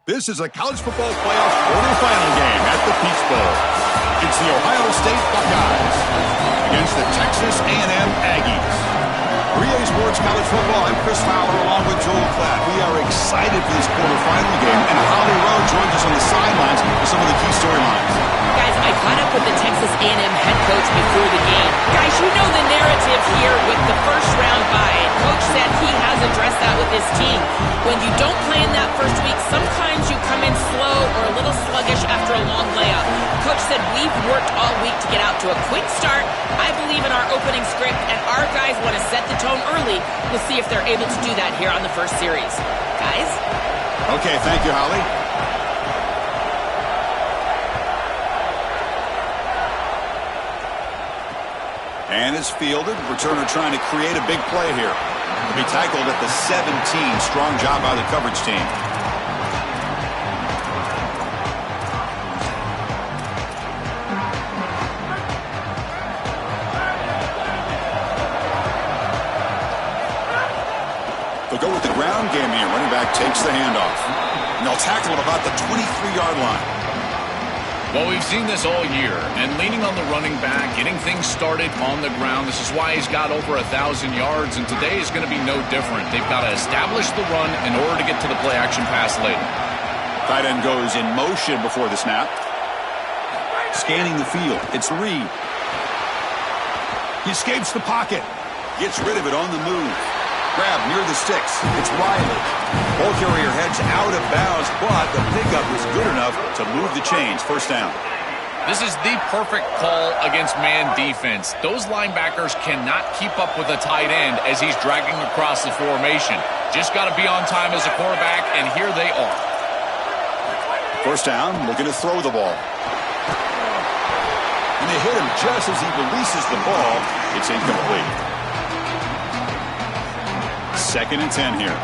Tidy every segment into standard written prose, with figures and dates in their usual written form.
This is a college football playoff quarterfinal game at the Peach Bowl. It's the Ohio State Buckeyes against the Texas A&M Aggies. For EA Sports College Football, I'm Chris Fowler along with Joel Klatt. We are excited for this quarterfinal game, and Holly Rowe joins us on the sidelines with some of the key storylines. Guys, I caught up with the Texas A&M head coach before the game. Guys, you know the narrative here with the first round bye. Coach said he has addressed that with his team. When you don't play in that first week, sometimes you come in slow or a little sluggish after a long layoff. Coach said we've worked all week to get out to a quick start. I believe in our opening script, and our guys want to set the tone early. We'll see if they're able to do that here on the first series. Guys? Okay, thank you, Holly. And it's fielded. Returner trying to create a big play here. To be tackled at the 17. Strong job by the coverage team. They'll go with the ground game here. Running back takes the handoff. And they'll tackle at about the 23-yard line. Well, we've seen this all year, and leaning on the running back, getting things started on the ground. This is why he's got over 1,000 yards, and today is going to be no different. They've got to establish the run in order to get to the play-action pass later. Tight end goes in motion before the snap. Scanning the field. It's Reed. He escapes the pocket. Gets rid of it on the move. Grab near the sticks. It's Riley. Ball carrier heads out of bounds, but the pickup was good enough to move the chains. First down. This is the perfect call against man defense. Those linebackers cannot keep up with the tight end as he's dragging across the formation. Just got to be on time as a quarterback, and here they are. First down, looking to throw the ball. And they hit him just as he releases the ball. It's incomplete. Second and 10 here.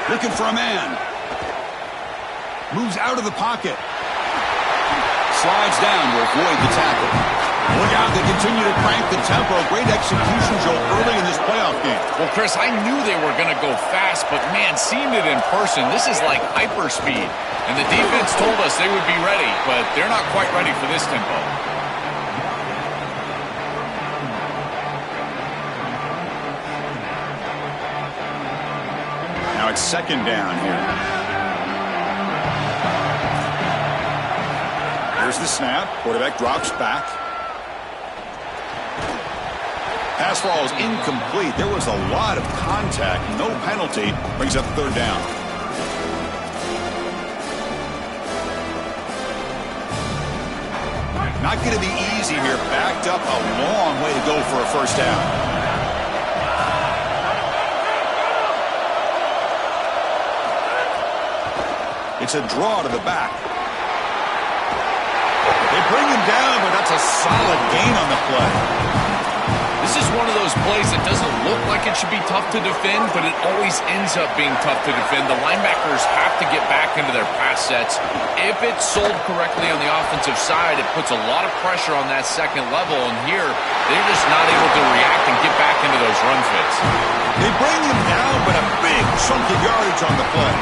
Looking for a man. Moves out of the pocket. Slides down to avoid the tackle. Look out, they continue to crank the tempo. Great execution, Joe, early in this playoff game. Well, Chris, I knew they were going to go fast, but man, seeing it in person, this is like hyperspeed. And the defense told us they would be ready, but they're not quite ready for this tempo. Now it's second down here. Here's the snap. Quarterback drops back. Pass falls incomplete. There was a lot of contact. No penalty. Brings up third down. Not going to be easy here. Backed up a long way to go for a first down. It's a draw to the back. They bring him down, but that's a solid gain on the play. This is one of those plays that doesn't look like it should be tough to defend, but it always ends up being tough to defend. The linebackers have to get back into their pass sets. If it's sold correctly on the offensive side, it puts a lot of pressure on that second level, and here they're just not able to react and get back into those run fits. They bring him down, but a big chunk of yardage on the play.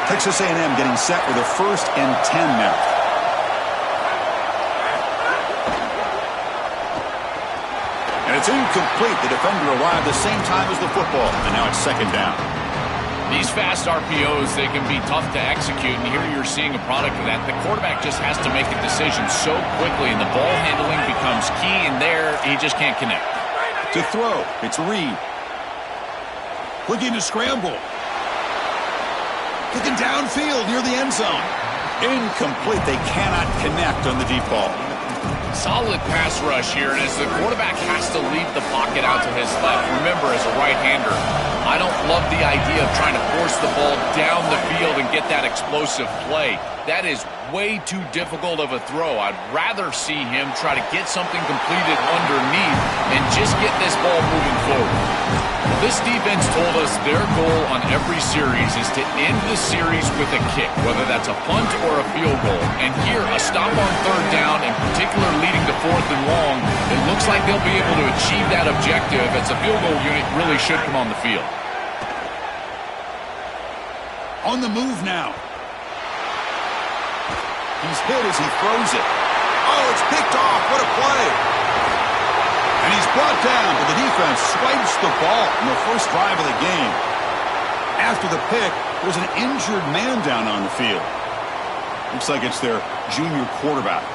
Texas A&M getting set with a 1st and 10 now. And it's incomplete. The defender arrived the same time as the football, and now it's second down. These fast RPOs, they can be tough to execute, and here you're seeing a product of that. The quarterback just has to make a decision so quickly, and the ball handling becomes key, and there he just can't connect. To throw, it's Reed. Looking to scramble. Looking downfield near the end zone. Incomplete. They cannot connect on the deep ball. Solid pass rush here, and as the quarterback has to leave the pocket out to his left, remember, as a right-hander, I don't love the idea of trying to force the ball down the field and get that explosive play. That is way too difficult of a throw. I'd rather see him try to get something completed underneath and just get this ball moving forward. This defense told us their goal on every series is to end the series with a kick, whether that's a punt or a field goal. And here, a stop on third down, in particular leading to 4th and long, it looks like they'll be able to achieve that objective as the field goal unit really should come on the field. On the move now. He's hit as he throws it. Oh, it's picked off. What a play. And he's brought down, but the defense swipes the ball in the first drive of the game. After the pick, there's an injured man down on the field. Looks like it's their junior quarterback.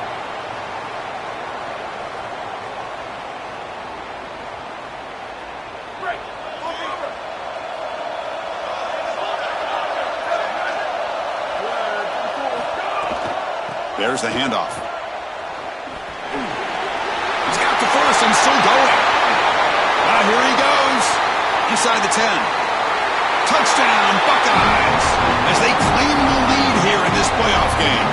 There's the handoff. He's got the first and still going. Here he goes. Inside the 10. Touchdown, Buckeyes, as they claim the lead here in this playoff game.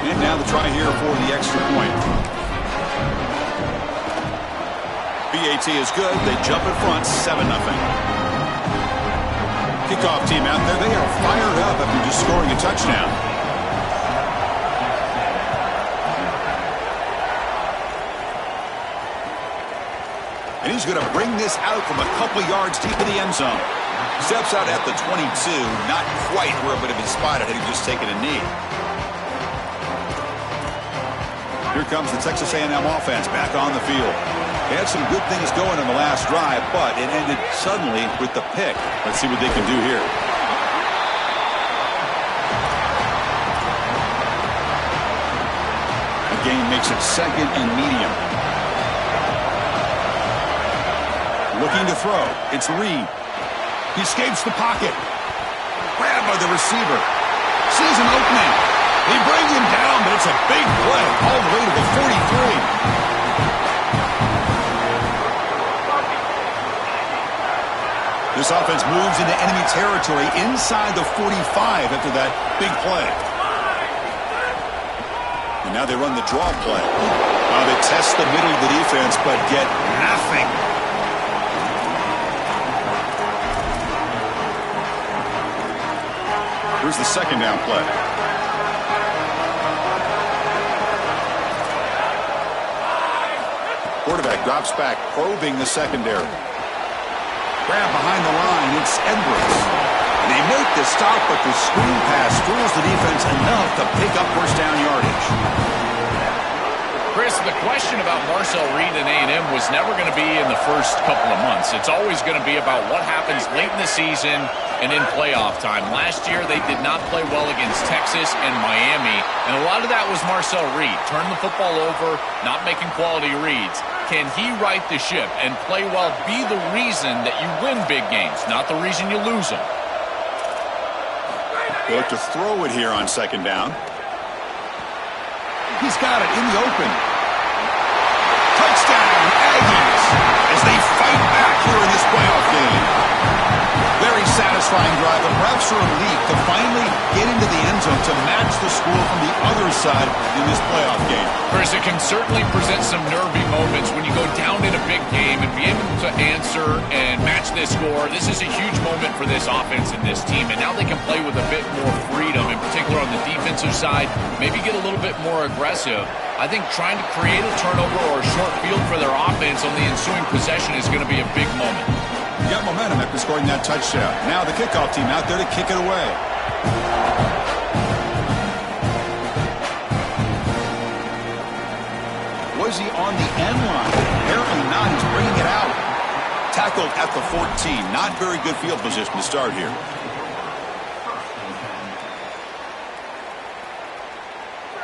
And now the try here for the extra point. BAT is good. They jump in front, 7-0. Kickoff team out there. They are fired up after just scoring a touchdown. And he's going to bring this out from a couple yards deep in the end zone. Steps out at the 22. Not quite where it would have been spotted had he just taken a knee. Here comes the Texas A&M offense back on the field. They had some good things going in the last drive, but it ended suddenly with the pick. Let's see what they can do here. The game makes it 2nd and medium. Looking to throw. It's Reed. He escapes the pocket. Grabbed by the receiver. Sees an opening. They bring him down, but it's a big play all the way to the 43. This offense moves into enemy territory inside the 45 after that big play. And now they run the draw play. They test the middle of the defense, but get nothing. Here's the 2nd down play. Quarterback drops back, probing the secondary. Grab behind the line, it's Edwards. They make the stop, but the screen pass fools the defense enough to pick up first down yardage. Chris, the question about Marcel Reed and A&M was never going to be in the first couple of months. It's always going to be about what happens late in the season and in playoff time. Last year, they did not play well against Texas and Miami, and a lot of that was Marcel Reed. Turn the football over, not making quality reads. Can he right the ship and play well, be the reason that you win big games, not the reason you lose them? They look to throw it here on 2nd down. He's got it in the open. Touchdown, Aggies, as they fight back here in this playoff game. Very satisfying drive, but perhaps a relief to finally get into the end zone to match the score from the other side in this playoff game. Chris, it can certainly present some nervy moments when you go down in a big game and be able to answer and match this score. This is a huge moment for this offense and this team, and now they can play with a bit more freedom, in particular on the defensive side, maybe get a little bit more aggressive. I think trying to create a turnover or a short field for their offense on the ensuing possession is going to be a big moment. You got momentum after scoring that touchdown. Now the kickoff team out there to kick it away. Was he on the end line? Apparently not. He's bringing it out. Tackled at the 14. Not very good field position to start here.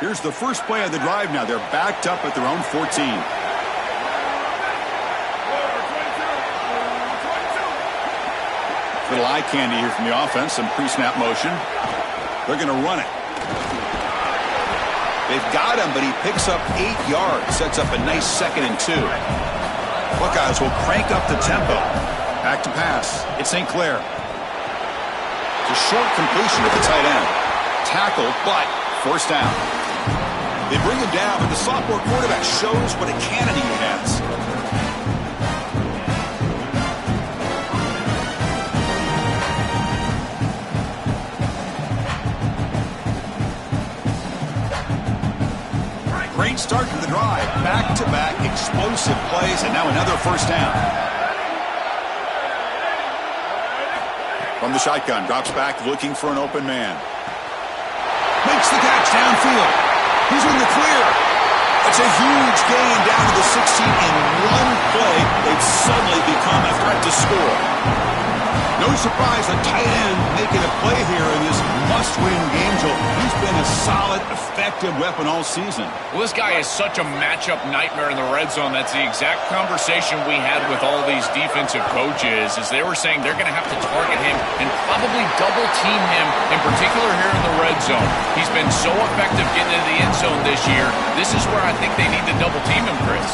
Here's the first play of the drive now. They're backed up at their own 14. Little eye candy here from the offense. Some pre-snap motion. They're going to run it. They've got him, but he picks up 8 yards. Sets up a nice 2nd and 2. Buckeyes will crank up the tempo. Back to pass. It's St. Clair. It's a short completion at the tight end. Tackled, but first down. They bring him down, but the sophomore quarterback shows what a cannon he has. Great start to the drive. Back-to-back explosive plays, and now another first down. From the shotgun, drops back looking for an open man. Makes the catch downfield. He's in the clear. It's a huge gain down to the 16 in one play. They've suddenly become a threat to score. No surprise, a tight end making a play here in this must-win game, Joel. He's been a solid, effective weapon all season. Well, this guy is such a matchup nightmare in the red zone. That's the exact conversation we had with all these defensive coaches, as they were saying they're going to have to target him and probably double-team him, in particular here in the red zone. He's been so effective getting into the end zone this year. This is where I think they need to double-team him, Chris.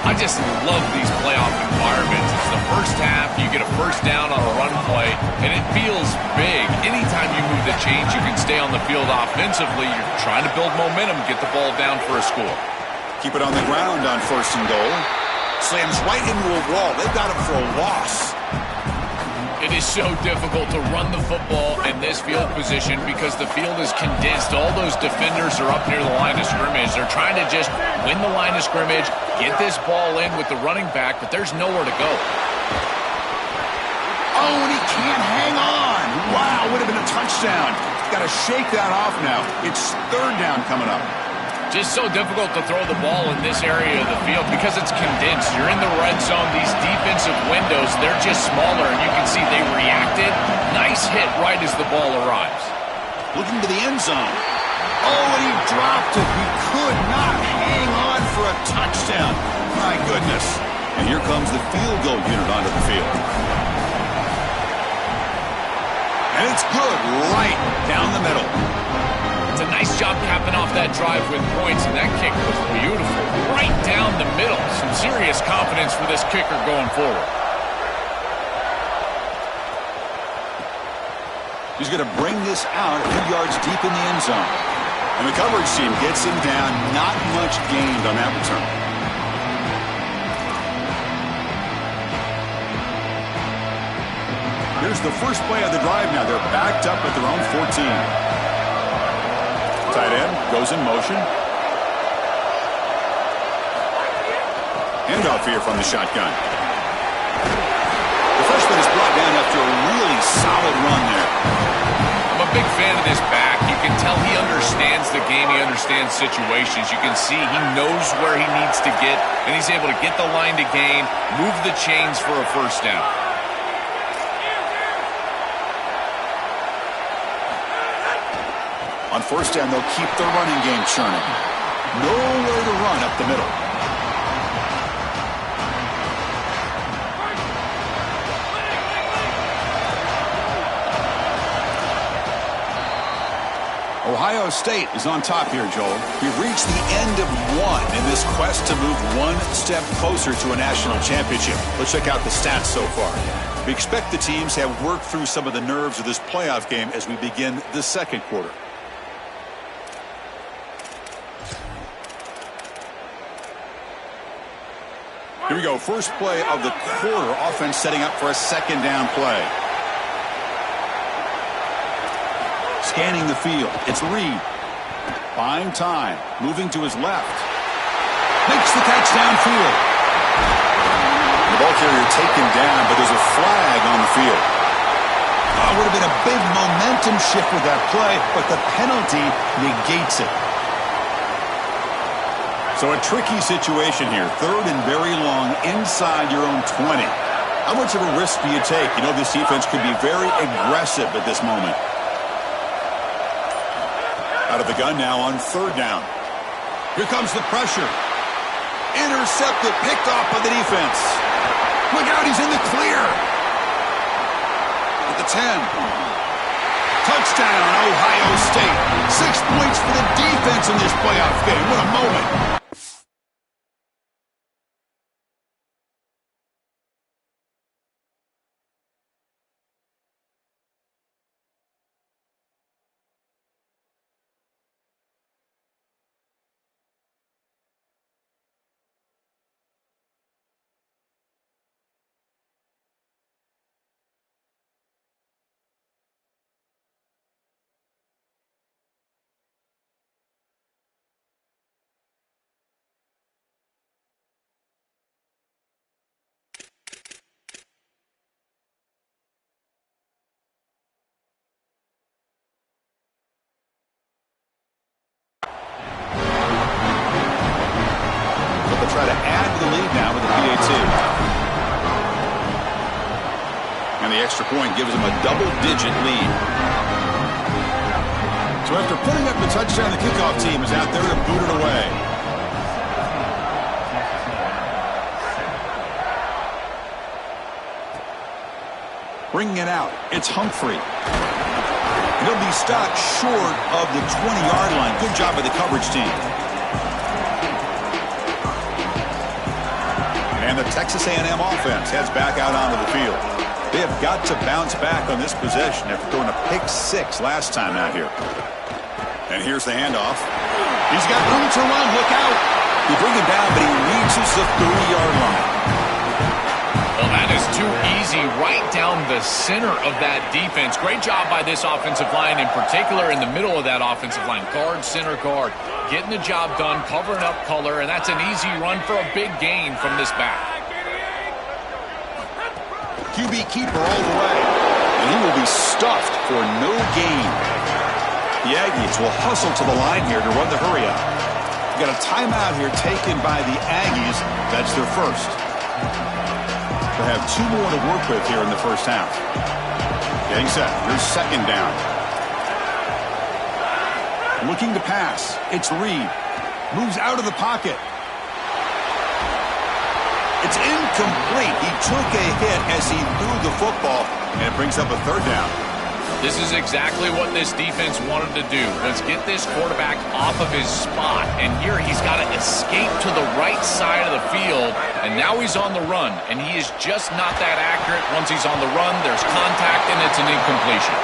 I just love these playoff environments. It's the first half, you get a first down on a run play, and it feels big. Anytime you move the chains, you can stay on the field offensively. You're trying to build momentum, get the ball down for a score. Keep it on the ground on 1st and goal. Slams right into a wall. They've got him for a loss. It is so difficult to run the football in this field position because the field is condensed. All those defenders are up near the line of scrimmage. They're trying to just win the line of scrimmage, get this ball in with the running back, but there's nowhere to go. Oh, and he can't hang on. Wow, would have been a touchdown. Got to shake that off now. It's 3rd down coming up. Just so difficult to throw the ball in this area of the field because it's condensed. You're in the red zone. These defensive windows, they're just smaller, and you can see they reacted. Nice hit right as the ball arrives. Looking to the end zone. Oh, and he dropped it. He could not hang on for a touchdown. My goodness. And here comes the field goal unit onto the field. And it's good right down the middle. It's a nice job capping off that drive with points, and that kick was beautiful. Right down the middle. Some serious confidence for this kicker going forward. He's going to bring this out a few yards deep in the end zone. And the coverage team gets him down. Not much gained on that return. Here's the first play of the drive now. They're backed up at their own 14. Tight end goes in motion. Handoff here from the shotgun. The freshman is brought down after a really solid run there. I'm a big fan of this back. You can tell he understands the game. He understands situations. You can see he knows where he needs to get, and he's able to get the line to gain, move the chains for a first down. On first down, they'll keep their running game churning. Nowhere to run up the middle. Ohio State is on top here, Joel. We've reached the end of one in this quest to move one step closer to a national championship. Let's check out the stats so far. We expect the teams have worked through some of the nerves of this playoff game as we begin the second quarter. Here we go. First play of the quarter. Offense setting up for a 2nd down play. Scanning the field. It's Reed. Buying time. Moving to his left. Makes the catch downfield. The ball carrier taken down, but there's a flag on the field. Oh, it would have been a big momentum shift with that play, but the penalty negates it. So a tricky situation here. 3rd and very long inside your own 20. How much of a risk do you take? You know this defense could be very aggressive at this moment. Out of the gun now on 3rd down. Here comes the pressure. Intercepted, picked off by the defense. Look out, he's in the clear. At the 10. Touchdown, Ohio State. 6 points for the defense chance in this playoff game. What a moment. Try to add to the lead now with the PAT. And the extra point gives them a double-digit lead. So after putting up the touchdown, the kickoff team is out there to boot it away. Bringing it out, it's Humphrey. And he'll be stopped short of the 20-yard line. Good job by the coverage team. And the Texas A&M offense heads back out onto the field. They have got to bounce back on this possession after throwing a pick 6 last time out here. And here's the handoff. He's got room to run. Look out. You bring him down, but he reaches the 30-yard line. Well, that is too easy right down the center of that defense. Great job by this offensive line, in particular in the middle of that offensive line. Guard, center guard, getting the job done, covering up color, and that's an easy run for a big gain from this back. QB keeper all the way, and he will be stuffed for no gain. The Aggies will hustle to the line here to run the hurry up. Got a timeout here taken by the Aggies. That's their first. They'll have 2 more to work with here in the first half. Getting set. Here's second down. Looking to pass. It's Reed. Moves out of the pocket. It's incomplete. He took a hit as he threw the football, and it brings up a third down. This is exactly what this defense wanted to do, was get this quarterback off of his spot. And here he's got to escape to the right side of the field, and now he's on the run. And he is just not that accurate. Once he's on the run, there's contact, and it's an incompletion.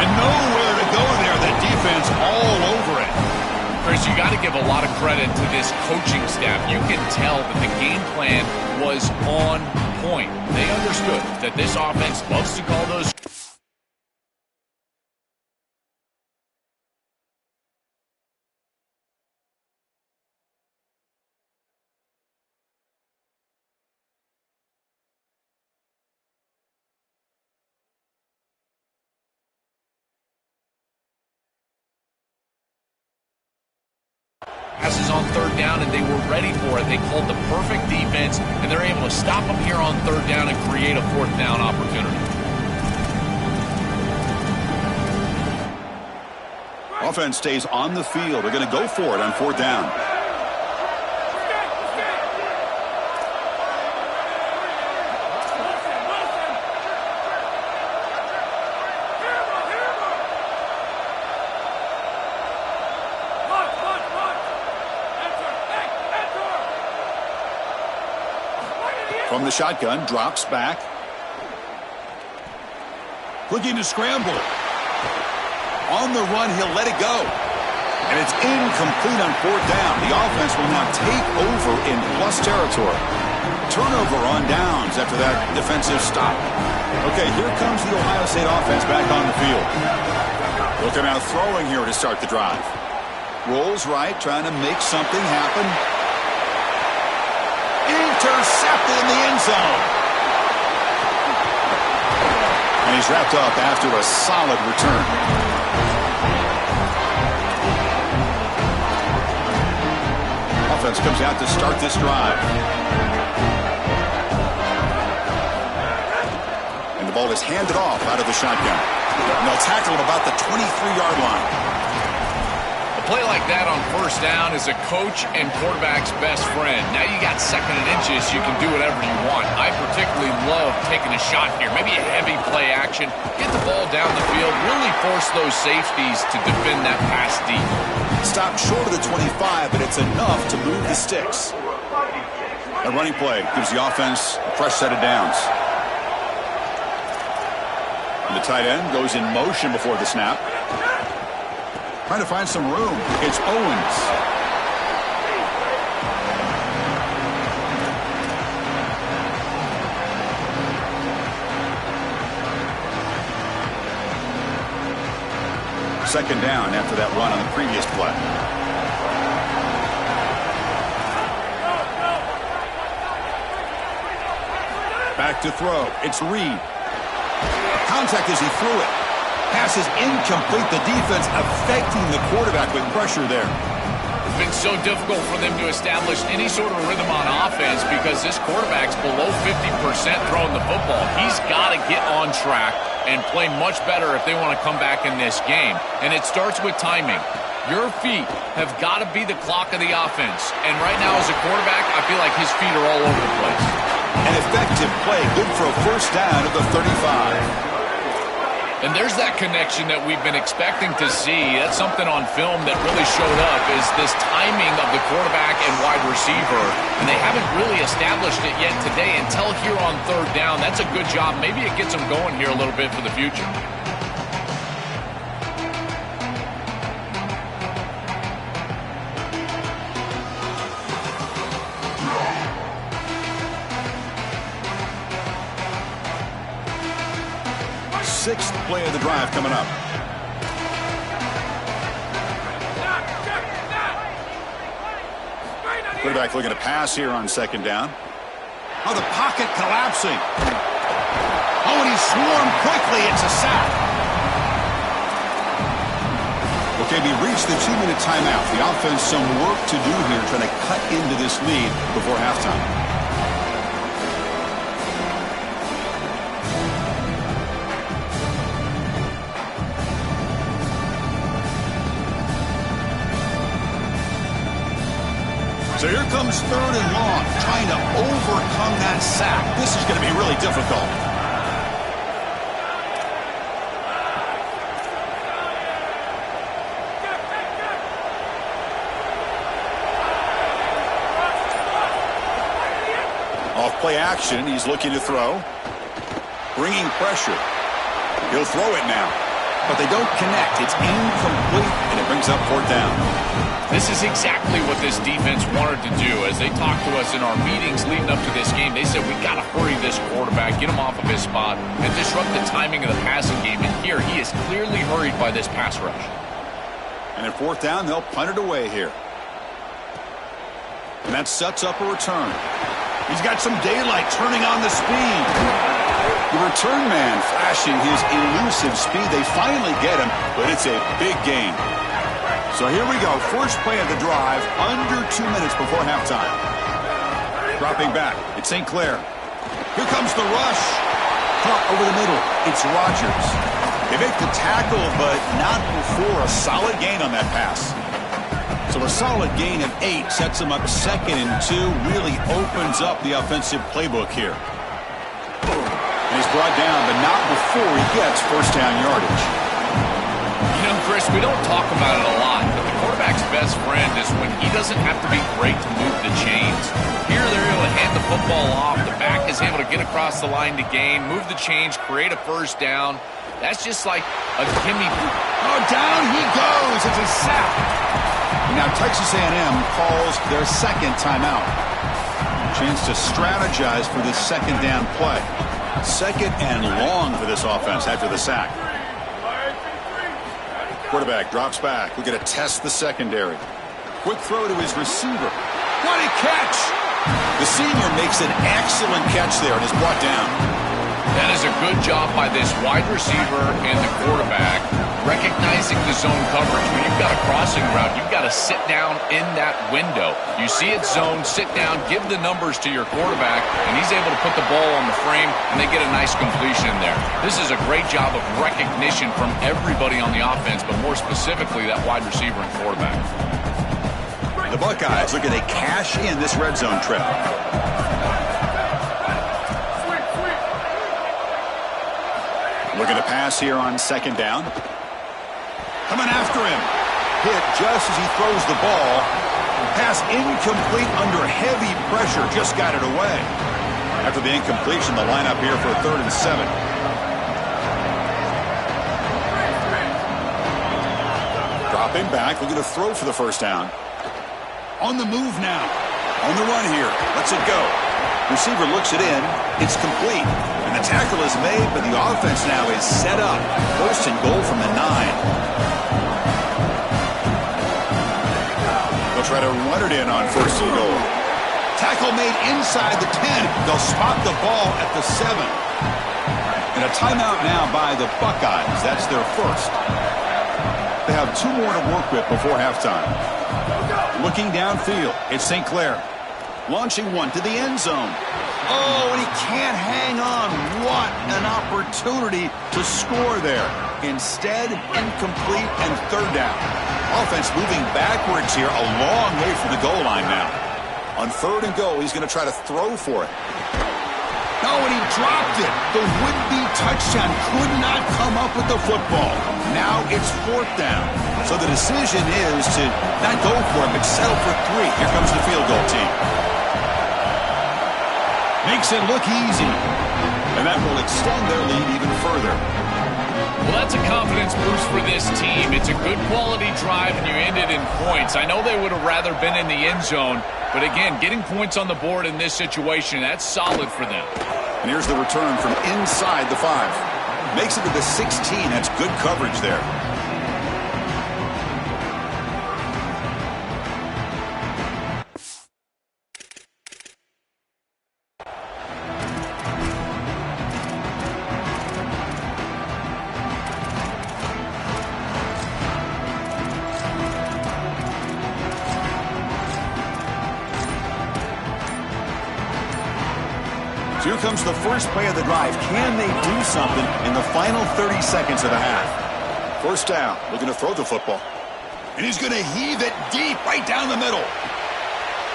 And nowhere to go there. The defense all over it. Chris, you got to give a lot of credit to this coaching staff. You can tell that the game plan was on point. They understood that this offense loves to call those. Passes on third down, and they were ready for it. They called the perfect defense, and they're able to stop them here on third down and create a fourth down opportunity. Offense stays on the field. They're going to go for it on fourth down. From the shotgun, drops back. Looking to scramble. On the run, he'll let it go. And it's incomplete on fourth down. The offense will now take over in plus territory. Turnover on downs after that defensive stop. Okay, here comes the Ohio State offense back on the field. Looking out throwing here to start the drive. Rolls right, trying to make something happen. Intercepted in the end zone. And he's wrapped up after a solid return. Offense comes out to start this drive. And the ball is handed off out of the shotgun. And they'll tackle him about the 23-yard line. A play like that on first down is a coach and quarterback's best friend. Now you got second and inches, you can do whatever you want. I particularly love taking a shot here. Maybe a heavy play action, get the ball down the field, really force those safeties to defend that pass deep. Stop short of the 25, but it's enough to move the sticks. A running play gives the offense a fresh set of downs. And the tight end goes in motion before the snap. Trying to find some room. It's Owens. Second down after that run on the previous play. Back to throw. It's Reed. Contact as he threw it. Pass is incomplete. The defense affecting the quarterback with pressure there. It's been so difficult for them to establish any sort of rhythm on offense because this quarterback's below 50% throwing the football. He's got to get on track and play much better if they want to come back in this game. And it starts with timing. Your feet have got to be the clock of the offense. And right now as a quarterback, I feel like his feet are all over the place. An effective play, good for a first down at the 35. And there's that connection that we've been expecting to see. That's something on film that really showed up, is this timing of the quarterback and wide receiver. And they haven't really established it yet today until here on third down. That's a good job. Maybe it gets them going here a little bit for the future. Sixth play of the drive coming up. Quarterback looking to pass here on second down. Oh, the pocket collapsing. Oh, and he swarmed quickly. It's a sack. Okay, we reached the 2-minute timeout. The offense some work to do here trying to cut into this lead before halftime. So here comes third and long, trying to overcome that sack. This is going to be really difficult. Off play action, he's looking to throw. Bringing pressure. He'll throw it now. But they don't connect. It's incomplete, and it brings up fourth down. This is exactly what this defense wanted to do. As they talked to us in our meetings leading up to this game, they said, we got to hurry this quarterback, get him off of his spot, and disrupt the timing of the passing game. And here, he is clearly hurried by this pass rush. And at fourth down, they'll punt it away here. And that sets up a return. He's got some daylight, turning on the speed. The return man flashing his elusive speed. They finally get him, but it's a big gain. So here we go. First play of the drive, under 2 minutes before halftime. Dropping back. It's St. Clair. Here comes the rush. Caught over the middle. It's Rodgers. They make the tackle, but not before a solid gain on that pass. So a solid gain of 8 sets them up second and 2. Really opens up the offensive playbook here. And he's brought down, but not before he gets first down yardage. You know, Chris, we don't talk about it a lot, but the quarterback's best friend is when he doesn't have to be great to move the chains. Here they're able to hand the football off. The back is able to get across the line to gain, move the chains, create a first down. That's just like a gimme. Oh, down he goes. It's a sack. Now Texas A&M calls their second timeout. Chance to strategize for this second down play. Second and long for this offense after the sack. Quarterback drops back. We're going to test the secondary. Quick throw to his receiver. What a catch! The senior makes an excellent catch there and is brought down. That is a good job by this wide receiver and the quarterback. recognizing the zone coverage. When you've got a crossing route, you've got to sit down in that window. You see it zone, sit down, give the numbers to your quarterback, and he's able to put the ball on the frame, and they get a nice completion there. This is a great job of recognition from everybody on the offense, but more specifically that wide receiver and quarterback. The Buckeyes looking to cash in this red zone trip. Looking to pass here on second down. Coming after him. Hit just as he throws the ball. Pass incomplete under heavy pressure. Just got it away. After the incompletion, the lineup here for a 3rd and 7. Dropping back. Looking to throw for the first down. On the move now. On the run here. Lets it go. Receiver looks it in. It's complete. And the tackle is made, but the offense now is set up. 1st and goal from the 9. They'll try to run it in on 1st and goal. Tackle made inside the 10. They'll spot the ball at the 7. And a timeout now by the Buckeyes. That's their first. They have 2 more to work with before halftime. Looking downfield, it's St. Clair. Launching one to the end zone. Oh, and he can't hang on. What an opportunity to score there. Instead, incomplete and 3rd down. Offense moving backwards here, a long way from the goal line now. On 3rd and goal, he's going to try to throw for it. No, and he dropped it. The would-be touchdown could not come up with the football. Now it's 4th down. So the decision is to not go for it, but settle for 3. Here comes the field goal team. Makes it look easy. And that will extend their lead even further. Well, that's a confidence boost for this team. It's a good quality drive, and you ended in points. I know they would have rather been in the end zone, but again, getting points on the board in this situation, that's solid for them. And here's the return from inside the 5. Makes it to the 16. That's good coverage there. Here comes the first play of the drive. Can they do something in the final 30 seconds of the half? 1st down, looking to throw the football. And he's going to heave it deep right down the middle.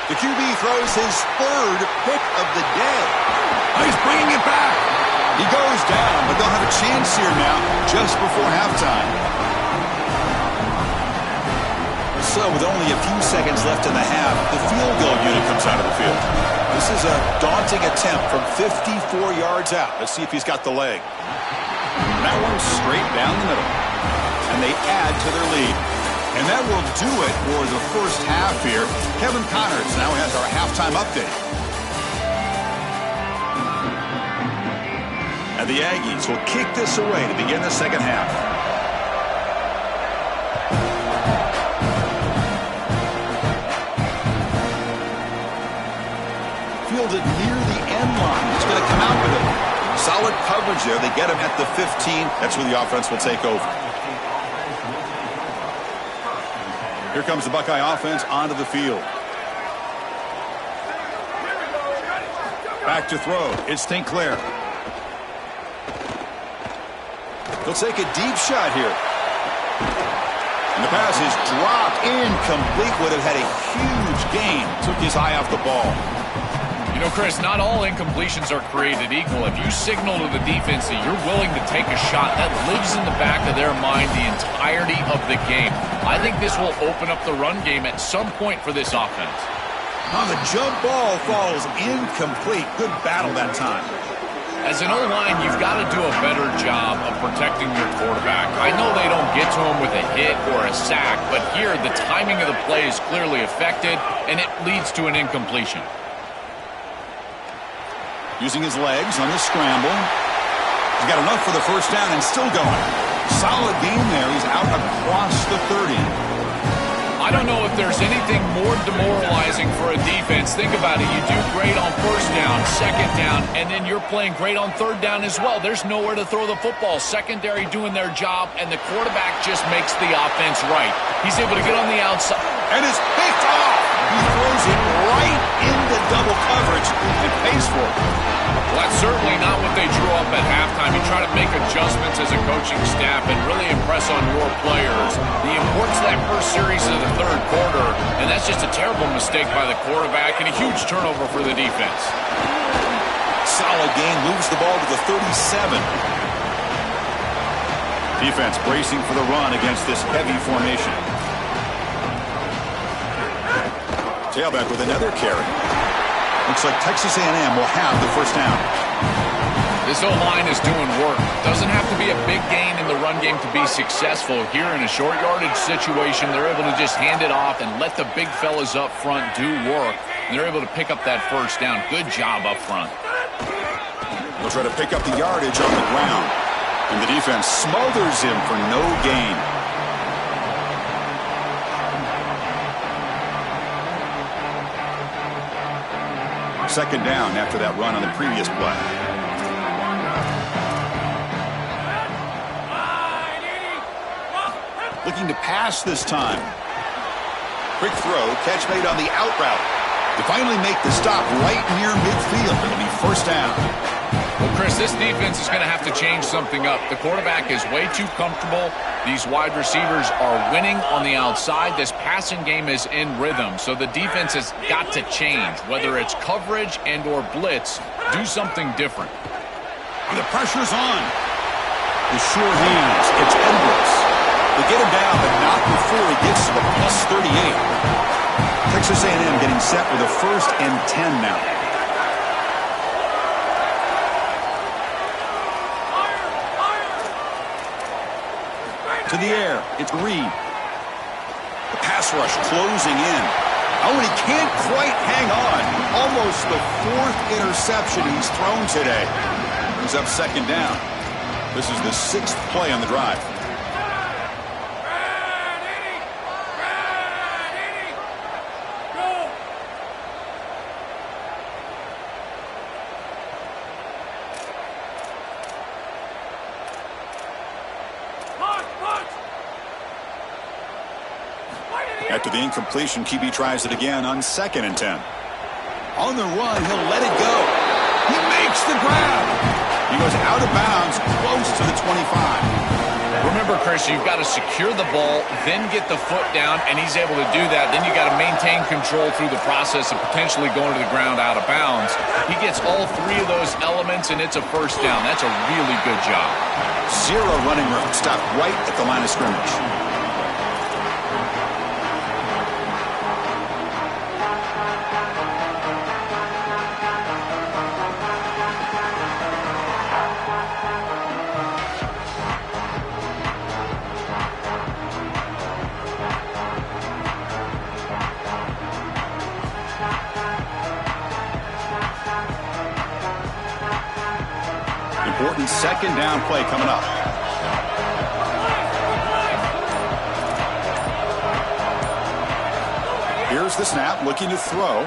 The QB throws his 3rd pick of the day. Oh, he's bringing it back. He goes down, but they'll have a chance here now just before halftime. So with only a few seconds left in the half, the field goal unit comes out of the field. This is a daunting attempt from 54 yards out. Let's see if he's got the leg. And that one's straight down the middle. And they add to their lead. And that will do it for the first half here. Kevin Connors now has our halftime update. And the Aggies will kick this away to begin the second half. Fielded near the end line. He's going to come out with it. Solid coverage there. They get him at the 15. That's where the offense will take over. Here comes the Buckeye offense onto the field. Back to throw. It's St. Clair. They'll take a deep shot here. And the pass is dropped. Incomplete. Would have had a huge gain. Took his eye off the ball. You know, Chris, not all incompletions are created equal. If you signal to the defense that you're willing to take a shot, that lives in the back of their mind the entirety of the game. I think this will open up the run game at some point for this offense. Oh, the jump ball falls incomplete. Good battle that time. As an O-line, you've got to do a better job of protecting your quarterback. I know they don't get to him with a hit or a sack, but here the timing of the play is clearly affected, and it leads to an incompletion. Using his legs on the scramble. He's got enough for the first down and still going. Solid game there. He's out across the 30. I don't know if there's anything more demoralizing for a defense. Think about it. You do great on first down, second down, and then you're playing great on third down as well. There's nowhere to throw the football. Secondary doing their job, and the quarterback just makes the offense right. He's able to get on the outside. And it's picked off. He throws it right into double coverage and pays for it. Well, that's certainly not what they drew up at halftime. You try to make adjustments as a coaching staff and really impress on your players. The importance of that first series of the third quarter, and that's just a terrible mistake by the quarterback and a huge turnover for the defense. Solid gain, moves the ball to the 37. Defense bracing for the run against this heavy formation. Tailback with another carry. Looks like Texas A&M will have the first down. This O-line is doing work. Doesn't have to be a big gain in the run game to be successful. Here in a short yardage situation, they're able to just hand it off and let the big fellas up front do work. And they're able to pick up that first down. Good job up front. They'll try to pick up the yardage on the ground. And the defense smothers him for no gain. Second down after that run on the previous play. Looking to pass this time. Quick throw, catch made on the out route. To finally make the stop right near midfield. It'll be first down. Well, Chris, this defense is going to have to change something up. The quarterback is way too comfortable. These wide receivers are winning on the outside. This passing game is in rhythm, so the defense has got to change. Whether it's coverage and or blitz, do something different. And the pressure's on. The sure hands. It's Edwards. They get him down, but not before he gets to the plus 38. Texas A&M getting set with a 1st and 10 now. To the air, it's Reed. The pass rush closing in. Oh, and he can't quite hang on. Almost the 4th interception he's thrown today. He's up second down. This is the 6th play on the drive. After the incompletion, QB tries it again on 2nd and 10. On the run, he'll let it go. He makes the grab. He goes out of bounds, close to the 25. Remember, Chris, you've got to secure the ball, then get the foot down, and he's able to do that. Then you got to maintain control through the process of potentially going to the ground out of bounds. He gets all 3 of those elements, and it's a first down. That's a really good job. 0 running room. Stopped right at the line of scrimmage. Important 2nd down play coming up. Here's the snap, looking to throw.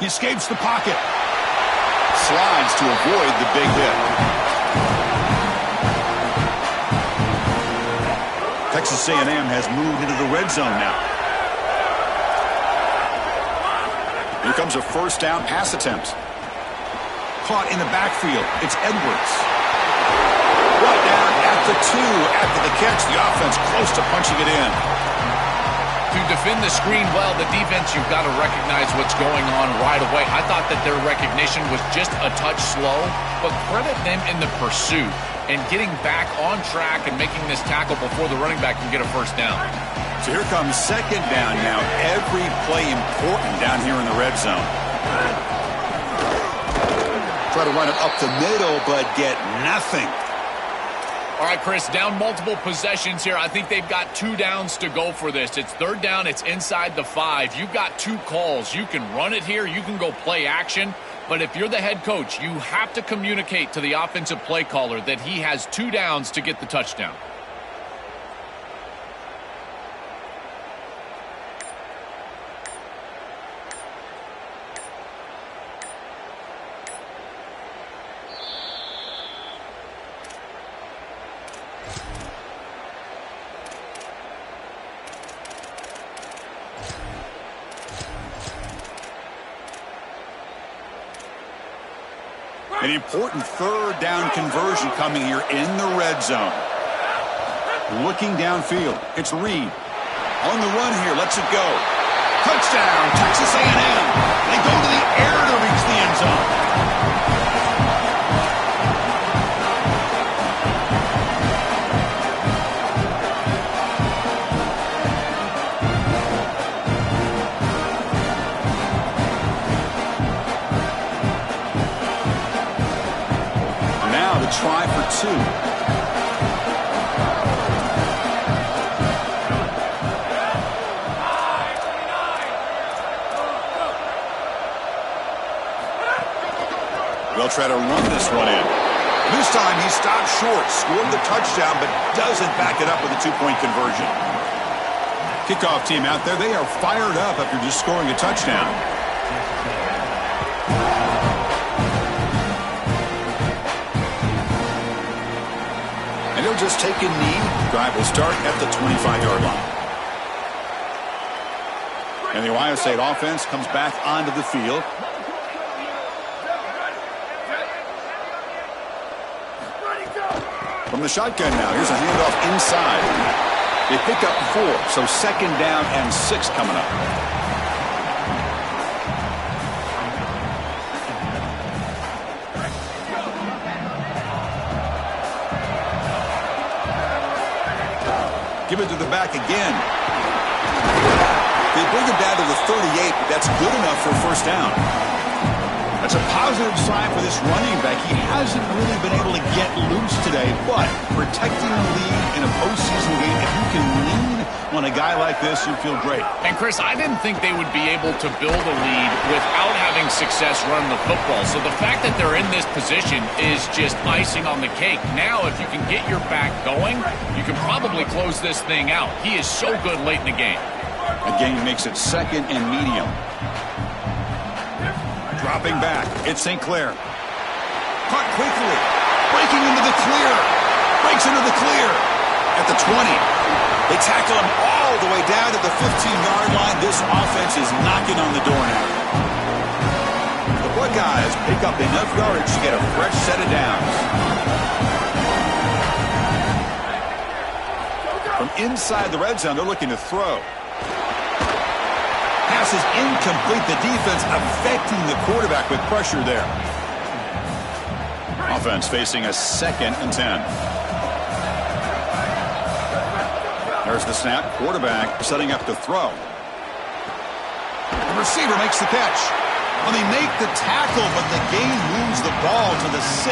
He escapes the pocket. Slides to avoid the big hit. Texas A&M has moved into the red zone now. Here comes a first down pass attempt. Caught in the backfield. It's Edwards. Brought down at the 2 after the catch. The offense close to punching it in. To defend the screen well, the defense, you've got to recognize what's going on right away. I thought that their recognition was just a touch slow, but credit them in the pursuit and getting back on track and making this tackle before the running back can get a first down. So here comes 2nd down now. Every play important down here in the red zone. Try to run it up the middle, but get nothing. All right, Chris, down multiple possessions here. I think they've got 2 downs to go for this. It's 3rd down. It's inside the 5. You've got 2 calls. You can run it here. You can go play action. But if you're the head coach, you have to communicate to the offensive play caller that he has 2 downs to get the touchdown. An important third down conversion coming here in the red zone. Looking downfield, it's Reed. On the run here, lets it go. Touchdown, Texas A&M. They go to the air to reach the end zone. Now the try for two. They'll try to run this one in. This time he stopped short, scored the touchdown, but doesn't back it up with a two-point conversion. Kickoff team out there, they are fired up after just scoring a touchdown. And he'll just take a knee. Drive will start at the 25-yard line. And the Ohio State offense comes back onto the field. From the shotgun now, here's a handoff inside. They pick up 4, so second down and 6 coming up. Give it to the back again. They bring it down to the 38, but that's good enough for a first down. That's a positive sign for this running back. He hasn't really been able to get loose today, but protecting the lead in a postseason game, if you can lean on a guy like this, you feel great. And, Chris, I didn't think they would be able to build a lead without having success running the football. So the fact that they're in this position is just icing on the cake. Now, if you can get your back going, you can probably close this thing out. He is so good late in the game. Again, makes it second and medium. Dropping back, it's St. Clair. Caught quickly, breaking into the clear. Breaks into the clear at the 20. They tackle him all the way down to the 15-yard line. This offense is knocking on the door now. The Buckeyes pick up enough yardage to get a fresh set of downs. From inside the red zone, they're looking to throw. Pass is incomplete. The defense affecting the quarterback with pressure there. Offense facing a 2nd and 10. There's the snap. Quarterback setting up to throw. The receiver makes the catch. Well, they make the tackle, but the game moves the ball to the 6.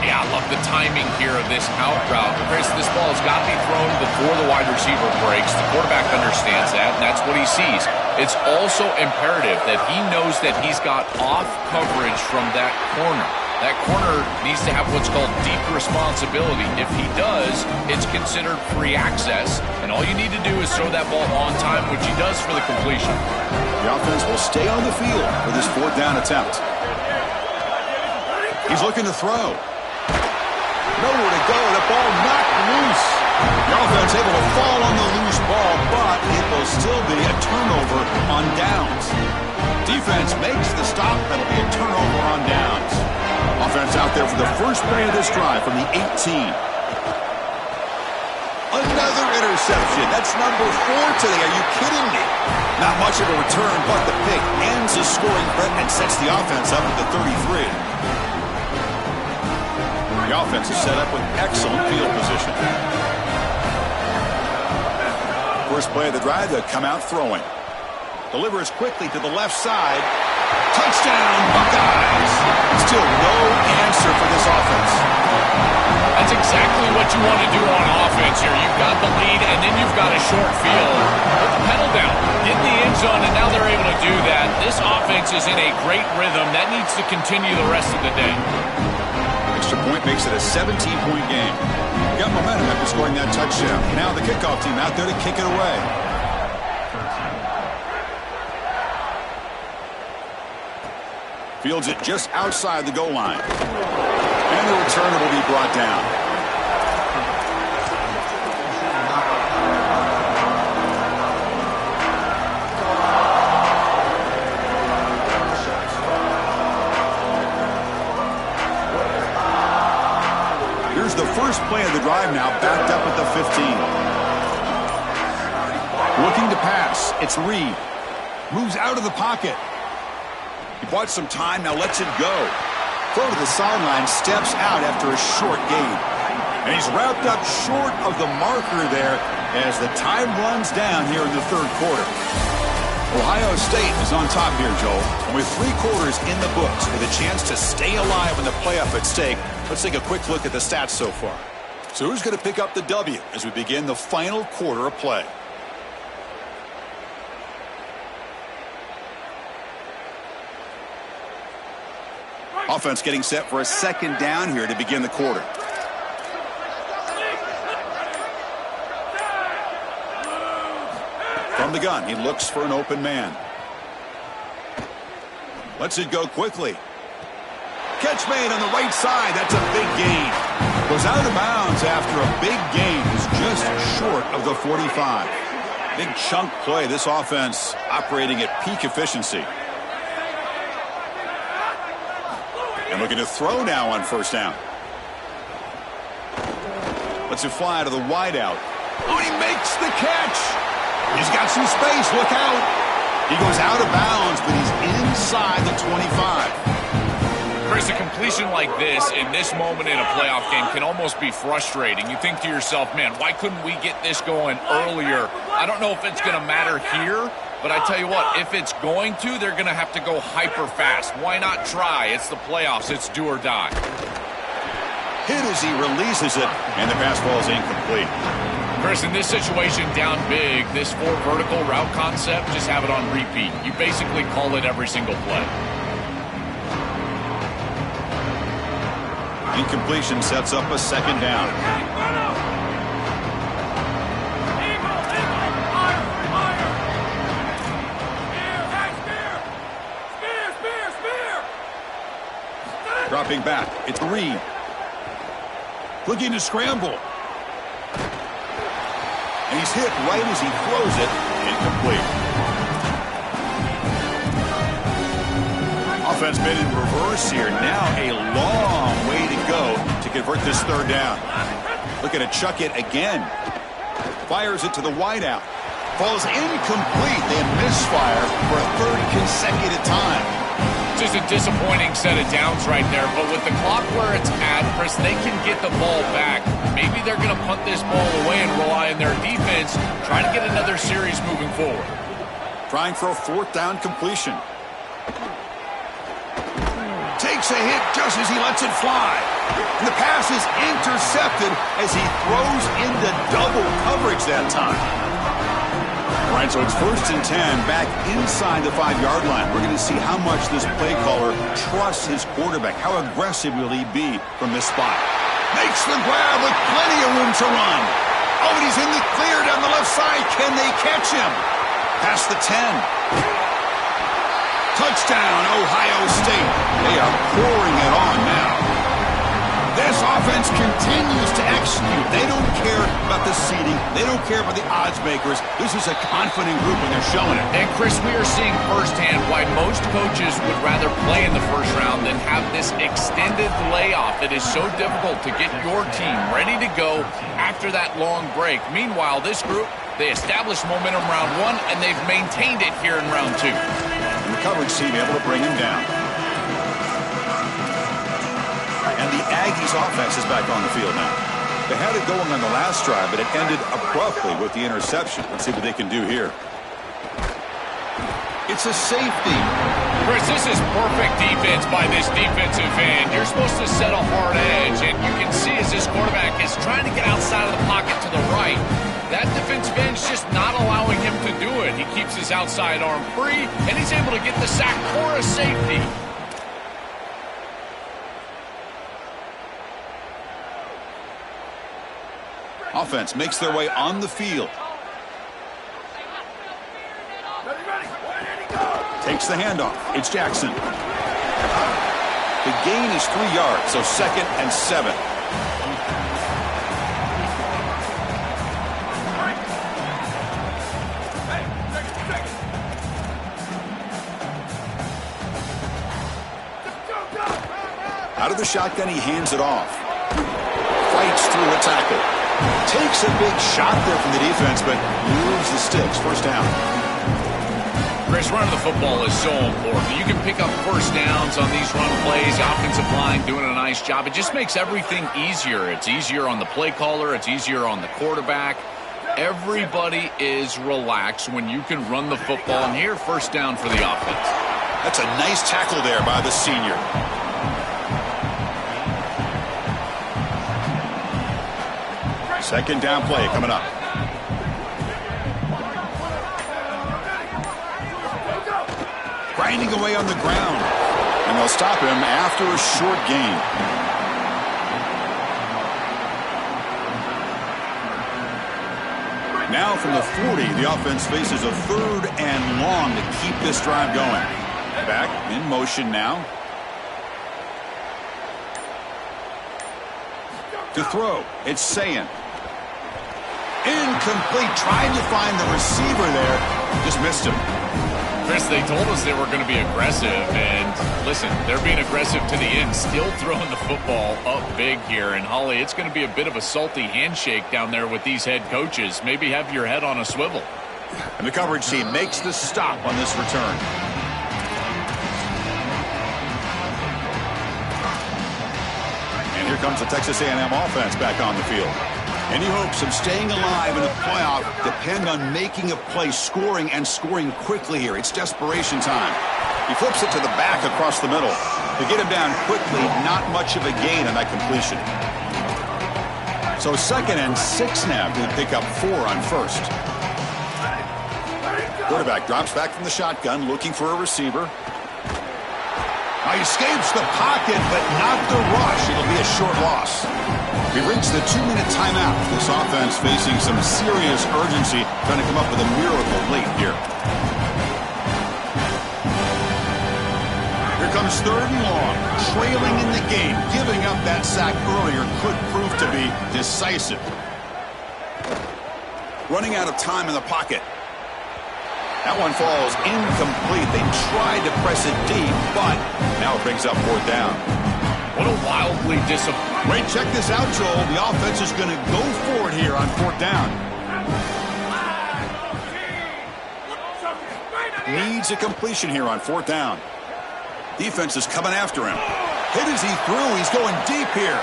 Yeah, I love the timing here of this out route. Chris, this ball has got to be thrown before the wide receiver breaks. The quarterback understands that, and that's what he sees. It's also imperative that he knows that he's got off coverage from that corner. That corner needs to have what's called deep responsibility. If he does, it's considered free access, and all you need to do is throw that ball on time, which he does for the completion. The offense will stay on the field for this 4th down attempt. He's looking to throw. Nowhere to go. The ball knocked loose. The offense able to fall on the loose ball, but it will still be a turnover on downs. Defense makes the stop. That'll be a turnover on downs. Offense out there for the first play of this drive from the 18. Another interception. That's number 4 today. Are you kidding me? Not much of a return, but the pick ends the scoring threat and sets the offense up at the 33. The offense is set up with excellent field position. First play of the drive, they'll come out throwing. Delivers quickly to the left side. Touchdown, Buckeyes! Still no answer for this offense. That's exactly what you want to do on offense here. You've got the lead, and then you've got a short field. Put the pedal down. Get in the end zone, and now they're able to do that. This offense is in a great rhythm. That needs to continue the rest of the day. Extra point makes it a 17-point game. Got momentum after scoring that touchdown. Now the kickoff team out there to kick it away. Fields it just outside the goal line. And the returner will be brought down. play of the drive now, backed up at the 15. Looking to pass. It's Reed. Moves out of the pocket. He bought some time, now lets it go. Throw to the sideline, steps out after a short gain. And he's wrapped up short of the marker there as the time runs down here in the third quarter. Ohio State is on top here, Joel. And with 3 quarters in the books with a chance to stay alive in the playoff at stake, let's take a quick look at the stats so far. So who's going to pick up the W as we begin the final quarter of play? Offense getting set for a second down here to begin the quarter. From the gun, he looks for an open man. Lets it go quickly. Catch made on the right side. That's a big gain. Goes out of bounds after a big gain. Is just short of the 45. Big chunk play. This offense operating at peak efficiency. And looking to throw now on first down. Lets it fly to the wideout. Oh, and he makes the catch. He's got some space. Look out. He goes out of bounds, but he's inside the 25. Chris, a completion like this in this moment in a playoff game can almost be frustrating. You think to yourself, man, why couldn't we get this going earlier? I don't know if it's going to matter here, but I tell you what, if it's going to, they're going to have to go hyper fast. Why not try? It's the playoffs. It's do or die. Hit as he releases it, and the pass ball is incomplete. Chris, in this situation, down big, this 4 vertical route concept, just have it on repeat. You basically call it every single play. Incompletion sets up a second down. Dropping back, it's Reed. Looking to scramble. And he's hit right as he throws it. Incomplete. Offense been in reverse here. Now a long way to go to convert this third down. Looking to chuck it again. Fires it to the wideout. Falls incomplete. They misfire for a third consecutive time. Just a disappointing set of downs right there, but with the clock where it's at, Chris, they can get the ball back. Maybe they're going to punt this ball away and rely on their defense, trying to get another series moving forward. Trying for a 4th down completion. Takes a hit just as he lets it fly. And the pass is intercepted as he throws into double coverage that time. All right, so it's 1st and 10, back inside the 5-yard line. We're going to see how much this play caller trusts his quarterback. How aggressive will he be from this spot? Makes the grab with plenty of room to run. Oh, and he's in the clear down the left side. Can they catch him? Past the 10. Touchdown, Ohio State. They are pouring it on now. This offense continues to execute. They don't care about the seeding. They don't care about the odds makers. This is a confident group when they're showing it. And, Chris, we are seeing firsthand why most coaches would rather play in the first round than have this extended layoff. It is so difficult to get your team ready to go after that long break. Meanwhile, this group, they established momentum round 1, and they've maintained it here in round 2. And the coverage team able to bring him down. And the Aggies offense is back on the field now. They had it going on the last drive, but it ended abruptly with the interception. Let's see what they can do here. It's a safety. Chris, this is perfect defense by this defensive end. You're supposed to set a hard edge, and you can see as this quarterback is trying to get outside of the pocket to the right. That defensive end is just not allowing him to do it. He keeps his outside arm free, and he's able to get the sack for a safety. Offense makes their way on the field. Takes the handoff. It's Jackson. The gain is 3 yards, so 2nd and 7. Out of the shotgun, he hands it off. Fights breaks through a tackle. Takes a big shot there from the defense, but moves the sticks. First down. Chris, running the football is so important. You can pick up first downs on these run plays. The offensive line doing a nice job. It just makes everything easier. It's easier on the play caller. It's easier on the quarterback. Everybody is relaxed when you can run the football. And here, first down for the offense. That's a nice tackle there by the senior. Second down play coming up. Grinding away on the ground. And they'll stop him after a short gain. Now from the 40, the offense faces a 3rd and long to keep this drive going. Back in motion now. To throw, it's Sayin. Incomplete, trying to find the receiver there. Just missed him. Chris, they told us they were going to be aggressive, and listen, they're being aggressive to the end, still throwing the football up big here. And, Holly, it's going to be a bit of a salty handshake down there with these head coaches. Maybe have your head on a swivel. And the coverage team makes the stop on this return. And here comes the Texas A&M offense back on the field. Any hopes of staying alive in the playoff depend on making a play, scoring, and scoring quickly here. It's desperation time. He flips it to the back across the middle. To get him down quickly, not much of a gain on that completion. So 2nd and 6 now. Going to pick up 4 on first. Quarterback drops back from the shotgun, looking for a receiver. Now he escapes the pocket, but not the rush. It'll be a short loss. We've reached the 2-minute timeout. This offense facing some serious urgency, trying to come up with a miracle late here. Here comes 3rd and long, trailing in the game. Giving up that sack earlier could prove to be decisive. Running out of time in the pocket. That one falls incomplete. They tried to press it deep, but now it brings up 4th down. What a wildly disappointing. Wait, check this out, Joel. The offense is going to go for it here on 4th down. Needs a completion here on 4th down. Defense is coming after him. Hit as he threw. He's going deep here.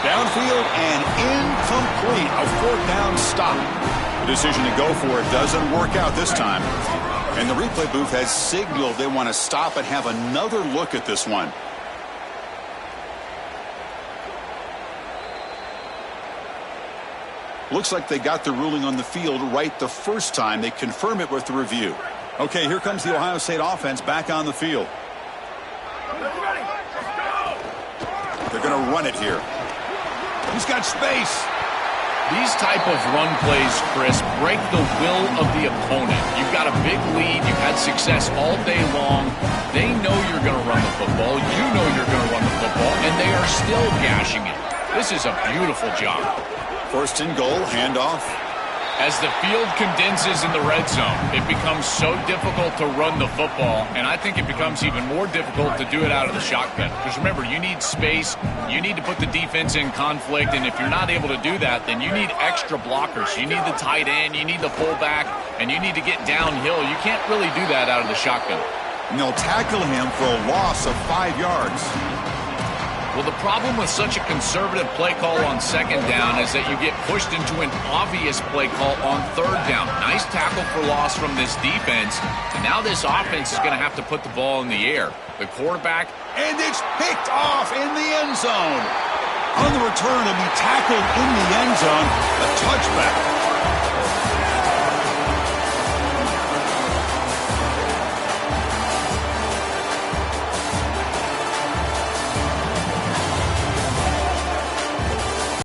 Downfield and incomplete. A 4th down stop. The decision to go for it doesn't work out this time. And the replay booth has signaled they want to stop and have another look at this one. Looks like they got the ruling on the field right the first time. They confirm it with the review. Okay, here comes the Ohio State offense back on the field. They're going to run it here. He's got space. These type of run plays, Chris, break the will of the opponent. You've got a big lead. You've had success all day long. They know you're going to run the football. You know you're going to run the football, and they are still gashing it. This is a beautiful job. 1st and goal, handoff. As the field condenses in the red zone, it becomes so difficult to run the football, and I think it becomes even more difficult to do it out of the shotgun. Because remember, you need space, you need to put the defense in conflict, and if you're not able to do that, then you need extra blockers. You need the tight end, you need the fullback, and you need to get downhill. You can't really do that out of the shotgun. And they'll tackle him for a loss of 5 yards. Well, the problem with such a conservative play call on 2nd down is that you get pushed into an obvious play call on 3rd down. Nice tackle for loss from this defense. And now this offense is going to have to put the ball in the air. The quarterback. And it's picked off in the end zone. On the return, he'll be tackled in the end zone. A touchback.